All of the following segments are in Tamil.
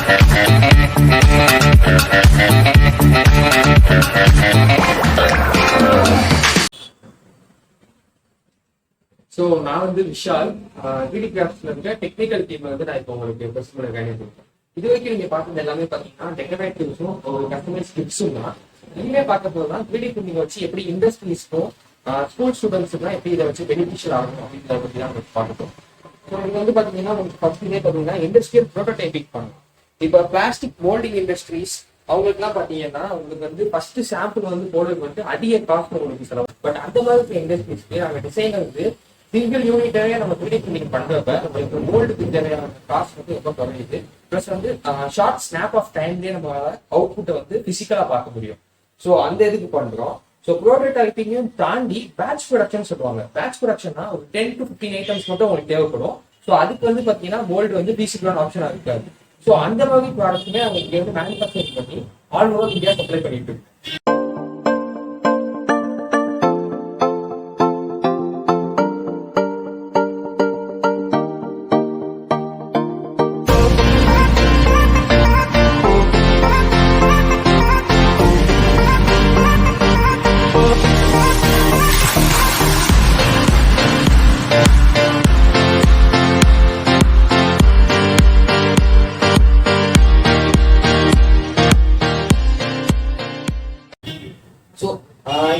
ஸோ நான் வந்து விஷால் 3D கிராஃப்ட்ஸ்ல இருக்க டெக்னிக்கல் டீம்ல வந்து நான் இப்போ உங்களுக்கு ப்ரெஸ் பண்ண வேண்டியது. இது வரைக்கும் நீங்க பார்த்தது எல்லாமே பார்த்தீங்கன்னா டெக்கரேட்டிவ்ஸும் ஒரு கஸ்டமைஸ் டிப்ஸும் தான். இனிமே பார்க்க போதுதான் 3D பிரிண்டிங் வச்சு எப்படி இண்டஸ்ட்ரீஸ்க்கும் ஸ்கூல் ஸ்டூடெண்ட்ஸ்க்குலாம் எப்படி இதை வச்சு பெனிஃபிஷியல் ஆகும் அப்படின்றத பற்றி தான் உங்களுக்கு பார்க்கணும். ஸோ இது வந்து பார்த்தீங்கன்னா உங்களுக்கு ஃபர்ஸ்ட் இதே பார்த்தீங்கன்னா இண்டஸ்ட்ரியல் ப்ரோட்டோடைப்பிங் பண்ணணும். இப்போ பிளாஸ்டிக் மோல்டிங் இண்டஸ்ட்ரீஸ் அவங்களுக்குலாம் பார்த்தீங்கன்னா உங்களுக்கு வந்து ஃபர்ஸ்ட் சாம்பிள் வந்து போடுறது வந்து அதிக காஸ்ட் உங்களுக்கு செலவு. பட் அந்த மாதிரி இண்டஸ்ட்ரீஸ்க்கு நாங்கள் டிசைனை வந்து சிங்கிள் யூனிட்டாவே நம்ம 3D பிரிண்டிங் பண்றப்ப நம்மளுக்கு மோல்டுக்கு தேவையான காஸ்ட் வந்து ரொம்ப குறையுது. பிளஸ் வந்து ஷார்ட் ஸ்னாப் ஆஃப் டைம்லேயே நம்ம அவுட்புட்டை வந்து பிசிக்கலா பார்க்க முடியும். ஸோ அந்த இதுக்கு பண்றோம். ஸோ ப்ரோட்டோடைப்பிங்கையும் தாண்டி பேட்ச் ப்ரொடக்ஷன் சொல்லுவாங்க. பேட்ச் ப்ரொடக்ஷன்னா ஒரு 10 to 15 ஐட்டம்ஸ் மட்டும் உங்களுக்கு தேவைப்படும். ஸோ அதுக்கு வந்து பாத்தீங்கன்னா மோல்டு வந்து பீசிக்கலான ஆப்ஷனா இருக்காது. ஸோ அந்த மாதிரி ப்ராடக்ட்டுமே அவங்க இங்க வந்து மேனுஃபேக்சர் பண்ணி ஆல் ஓவர் இந்தியா சப்ளை பண்ணிட்டு இருக்கு.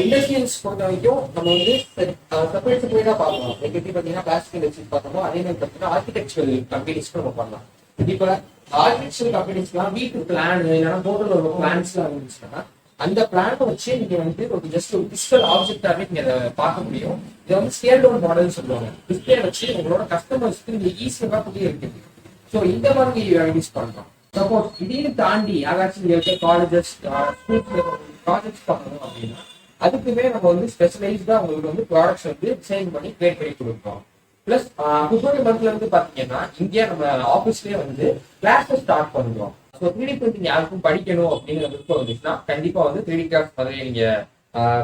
இண்டஸ்ட்ரியல்ஸ் பொறுத்த வரைக்கும் நம்ம வந்து செப்பரேட்டா பார்க்கலாம். எப்படி பாத்தீங்கன்னா பிளாஸ்டிக் இண்டஸ்ட்ரீஸ் பார்த்தோமோ அதே மாதிரி பார்த்தீங்கன்னா ஆர்கிடெக்சரல் கம்பெனிஸ்க்கு நம்ம பண்ணலாம். இப்ப ஆர்கிடெக்சரல் கம்பெனிஸ்லாம் வீட்டு பிளான் இல்லைன்னா ஹோட்டல் ஒரு பிளான்ஸ் எல்லாம் இருந்துச்சுன்னா அந்த பிளானை வச்சு நீங்க வந்து ஒரு ஜஸ்ட் ஒரு பிசிக்கல் ஆப்ஜெக்டாவே நீங்க அதை பார்க்க முடியும். இதை வந்து ஸ்கேல் டவுன் மாடல் சொல்லுவாங்க. டிஸ்பிளே வச்சு உங்களோட கஸ்டமர்ஸ்க்கு நீங்க ஈஸியா புரிய இருக்குது. ஸோ இந்த மாதிரி யூஸ் பண்றோம். சப்போஸ் இதையும் தாண்டி யாராச்சும் காலேஜஸ் ஸ்கூல்ஸ்ல ப்ராஜெக்ட்ஸ் பண்ணணும் அப்படின்னா அதுக்குமே நம்ம வந்து ஸ்பெஷலைஸ்டா உங்களுக்கு வந்து ப்ராடக்ட்ஸ் வந்து டிசைன் பண்ணி கிரியேட் பண்ணி கொடுப்போம். பிளஸ் பிப்ரவரி மந்த்ல இருந்து பாத்தீங்கன்னா இங்கே நம்ம ஆஃபீஸ்லயே வந்து கிளாஸஸ் ஸ்டார்ட் பண்ணுவோம். ஸோ 3D பிரிண்டிங் யாருக்கும் படிக்கணும் அப்படிங்கிற விருப்பம் வந்துச்சுன்னா கண்டிப்பா வந்து 3D கிராஃப்ட் பதவியை நீங்க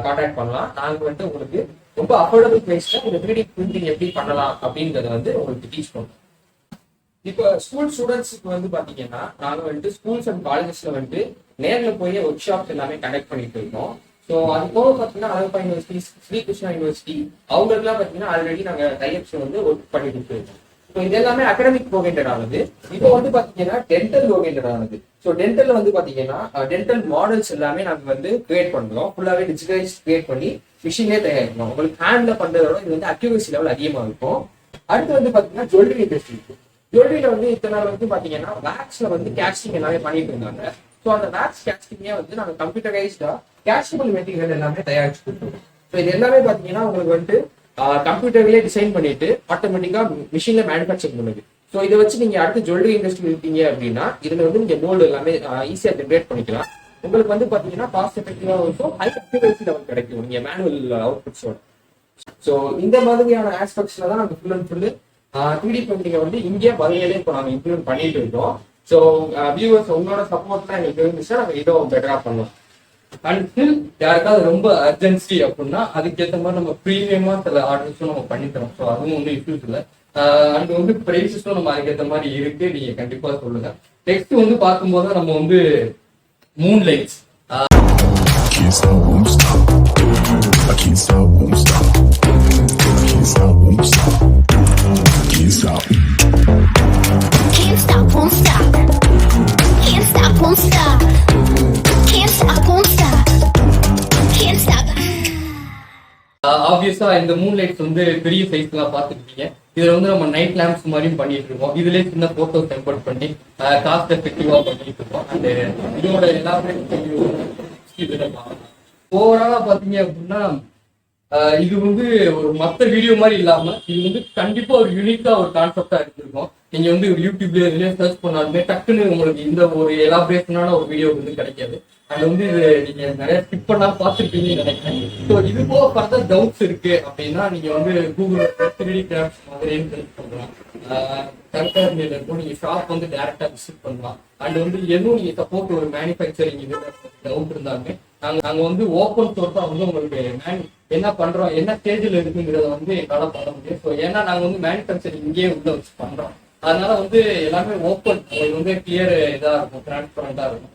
கான்டாக்ட் பண்ணலாம். நாங்க வந்து உங்களுக்கு ரொம்ப அஃபோர்டபுள் பிரைஸ்ல இந்த 3D பிரிண்டிங் எப்படி பண்ணலாம் அப்படிங்கறத வந்து உங்களுக்கு டீச் பண்ணுவோம். இப்போ ஸ்கூல் ஸ்டூடெண்ட்ஸுக்கு வந்து பாத்தீங்கன்னா நாங்க வந்துட்டு ஸ்கூல்ஸ் அண்ட் காலேஜஸ்ல வந்துட்டு நேர்ல போய் ஒர்க் ஷாப்ஸ் எல்லாமே கண்டக்ட் பண்ணிட்டு இருக்கோம். ஸோ அது போக பார்த்தீங்கன்னா அழகப்பா யூனிவர்சிட்டி, ஸ்ரீகிருஷ்ணா யூனிவர்சிட்டி அவங்களுக்குலாம் பார்த்தீங்கன்னா ஆல்ரெடி நாங்கள் டைப்ஸ் வந்து ஒர்க் பண்ணிட்டு இருக்கோம். ஸோ இது எல்லாமே அகடமிக் ஓரியன்டட் ஆனது. இப்போ வந்து பார்த்தீங்கன்னா டென்டல் ஓரியன்டட் ஆனது. ஸோ டென்டல்ல வந்து பார்த்தீங்கன்னா டென்டல் மாடல்ஸ் எல்லாமே நாங்கள் வந்து கிரியேட் பண்ணுறோம். ஃபுல்லாகவே டிஜிட்டலைஸ் கிரியேட் பண்ணி மிஷின்லேயே தயாரிக்கிறோம். உங்களுக்கு ஹேண்ட்ல பண்ணுறதோட இது வந்து அக்யூரசி லெவல் அதிகமாக இருக்கும். அடுத்து வந்து பார்த்தீங்கன்னா ஜுவல்லரி இண்டஸ்ட்ரி. ஜுவல்லரியில வந்து இத்தனை நாள் வந்து பார்த்தீங்கன்னா வேக்ஸ்ல வந்து கேஸ்டிங் எல்லாமே பண்ணிட்டு இருந்தாங்க. ஸோ அந்த வேக்ஸ் கேஸ்டிங்கே வந்து நாங்கள் கம்ப்யூட்டரைஸ்டா கேஸ்டபிள் மெட்டீரியல் எல்லாமே தயாரிச்சு கொடுத்துருவோம். ஸோ இது எல்லாமே பாத்தீங்கன்னா உங்களுக்கு வந்துட்டு கம்ப்யூட்டர்லயே டிசைன் பண்ணிட்டு ஆட்டோமேட்டிக்கா மிஷின்ல மேனுஃபேக்சர் பண்ணுது. ஸோ இதை வச்சு நீங்க அடுத்து ஜுவல்லரி இண்டஸ்ட்ரி இருக்கீங்க அப்படின்னா இதுல வந்து நீங்க மோல்டு எல்லாமே ஈஸியா ஜென்ரேட் பண்ணிக்கலாம். உங்களுக்கு வந்து பாத்தீங்கன்னா காஸ்ட் எஃபெக்டிவா இருக்கும், ஹை அக்யூரசி லெவல் கிடைக்கும் நீங்க மேனுவல் அவுட்புட்ஸோட. ஸோ இந்த மாதிரியான ஆஸ்பெக்ட்ஸ்ல தான் நாங்கள் ஃபுல் அண்ட் ஃபுல் 3D பிரிண்டிங்கை வந்து இங்கே வகையிலே இப்போ நாங்கள் இம்ப்ளிமெண்ட் பண்ணிட்டு இருக்கோம். ஸோ வியூவர்ஸ் உங்களோட சப்போர்ட் தான் எங்களுக்கு இருந்துச்சுன்னா நாங்கள் இதோ பெட்டரா பண்ணுவோம். அண்ட் ஸ்டில் யாருக்காவது ரொம்ப அர்ஜென்சி அப்படின்னா அதுக்கேற்ற மாதிரி நம்ம ப்ரீமியமா சில ஆர்டர்ஸும் நம்ம பண்ணி தரோம். ஸோ அதுவும் வந்து இஷ்யூஸ் இல்லை. அண்ட் வந்து பிரைஸஸும் நம்ம அதுக்கேற்ற மாதிரி இருக்கு. நீங்க கண்டிப்பா சொல்லுங்க. நெக்ஸ்ட் வந்து பார்க்கும்போது நம்ம வந்து மூன் லைட்ஸ் ஆப்வியஸா இந்த மூன் லைட்ஸ் வந்து பெரிய சைஸ் எல்லாம் பாத்துருக்கீங்க. இதுல வந்து நம்ம நைட் லேம்ப்ஸ் மாதிரியும் பண்ணிட்டு இருக்கோம். இதுல சின்ன போட்டோஸ் டெம்பர் பண்ணி காஸ்ட் எஃபெக்டிவா பண்ணிட்டு இருக்கோம். அண்ட் இதோட எல்லாமே ஓவராலா பாத்தீங்க அப்படின்னா இது வந்து ஒரு மத்த வீடியோ மாதிரி இல்லாம இது வந்து கண்டிப்பா ஒரு யூனிக்கா ஒரு கான்செப்டா இருந்திருக்கும். நீங்க வந்து யூடியூப்ல இதுலயே சர்ச் பண்ணாலுமே டக்குன்னு உங்களுக்கு இந்த ஒரு எலாபரேஷனான ஒரு வீடியோ வந்து கிடைக்காது. அது வந்து இது நீங்க நிறைய ஸ்கிப் பண்ணா பார்த்துருப்பீங்கன்னு நினைக்கிறேன். ஸோ இது போக ஃபர்தர் டவுட்ஸ் இருக்கு அப்படின்னா நீங்க வந்து கூகுள் 3D கிராஃப்ட்ஸ் மாதிரின்னு சர்ச் பண்ணலாம். கரெக்டா இருக்கும். நீங்க ஷாப் வந்து டைரக்டா விசிட் பண்ணலாம். அண்ட் வந்து எதுவும் நீங்க சப்போர்ட் ஒரு மேனுஃபேக்சரிங் டவுட் இருந்தாலுமே நாங்க வந்து ஓப்பன் சோர்ஸா வந்து உங்களுக்கு என்ன பண்றோம் என்ன ஸ்டேஜ்ல இருக்குங்கிறத வந்து எங்களால பண்ண முடியும். ஸோ ஏன்னா நாங்க வந்து மேனுஃபேக்சரிங் இங்கேயே உள்ள வச்சு பண்றோம். அதனால வந்து எல்லாமே ஓப்பன், உங்களுக்கு வந்து கிளியர் இதா இருக்கும், டிரான்ஸ்பரண்டா இருக்கும்.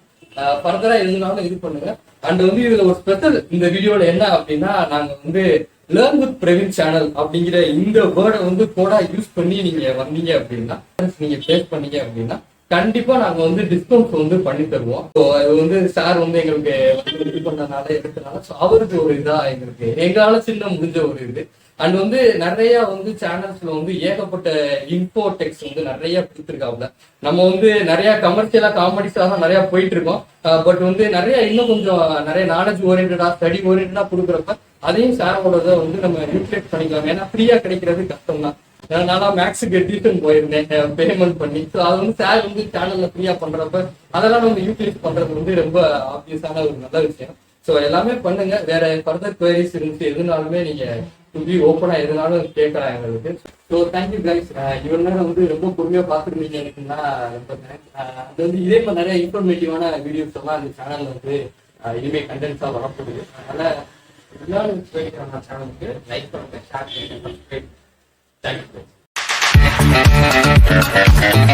ஃபர்தரா எதுனாலும் இது பண்ணுங்க. அண்ட் வந்து இதுல ஒரு ஸ்பெஷல் இந்த வீடியோல என்ன அப்படின்னா, நாங்க வந்து லேர்ன் வித் பிரவீன் சேனல் அப்படிங்கிற இந்த வேர்டை வந்து கோடா யூஸ் பண்ணி நீங்க வந்தீங்க அப்படின்னா, நீங்க பேஸ் பண்ணீங்க அப்படின்னா கண்டிப்பா நாங்க வந்து டிஸ்கவுண்ட் வந்து பண்ணி தருவோம். ஸோ அது வந்து சார் வந்து எங்களுக்கு இது பண்ணனால எடுத்தனால ஸோ அவருக்கு ஒரு இதா எங்களுக்கு எங்களால சின்ன முடிஞ்ச ஒரு இது. அண்ட் வந்து நிறைய வந்து சேனல்ஸ்ல வந்து ஏகப்பட்ட இன்ஃபோ டெக்ஸ் வந்து நிறைய கொடுத்துருக்காப்ல. நம்ம வந்து நிறைய கமர்ஷியலா காமெடிஸாக நிறைய போயிட்டு இருக்கோம். பட் வந்து நிறைய இன்னும் கொஞ்சம் நிறைய நாலேஜ் ஓரியன்டா ஸ்டடி ஓரியன்டா கொடுக்குறப்ப அதையும் சாரோட வந்து நம்ம யூட்டிலைஸ் பண்ணிக்கலாம். ஏன்னா ஃப்ரீயா கிடைக்கிறது கஷ்டம் தான். நானா மேக்ஸுக்கு டியூஷன் போயிருந்தேன் பேமெண்ட் பண்ணி. ஸோ அது வந்து சார் வந்து சேனல்ல ஃப்ரீயா பண்றப்ப அதெல்லாம் நம்ம யூட்டிலைஸ் பண்றது வந்து ரொம்ப ஆப்வியஸான ஒரு நல்ல விஷயம். ஸோ எல்லாமே பண்ணுங்க. வேற ஃபர்தர் குவரிஸ் இருந்துச்சு எதுனாலுமே நீங்க டு ஓப்பனா எதுனாலும் கேட்கலாம் எங்களுக்கு. So thank you guys. இவ்வளவு நேரம் வந்து ரொம்ப பொறுமையா பார்த்துருந்தீங்க எனக்குன்னா ரொம்ப தேங்க்ஸ். அது வந்து இதே மாதிரி நிறைய இன்ஃபர்மேட்டிவான வீடியோஸ் எல்லாம் அந்த சேனல்ல வந்து இனிமே கண்டென்ட்ஸா வரப்போகுது. அதனால எல்லாரும் சேனலுக்கு லைக் பண்ணுங்க, ஷேர் பண்ணுங்க, சப்ஸ்கிரைப். Thank you.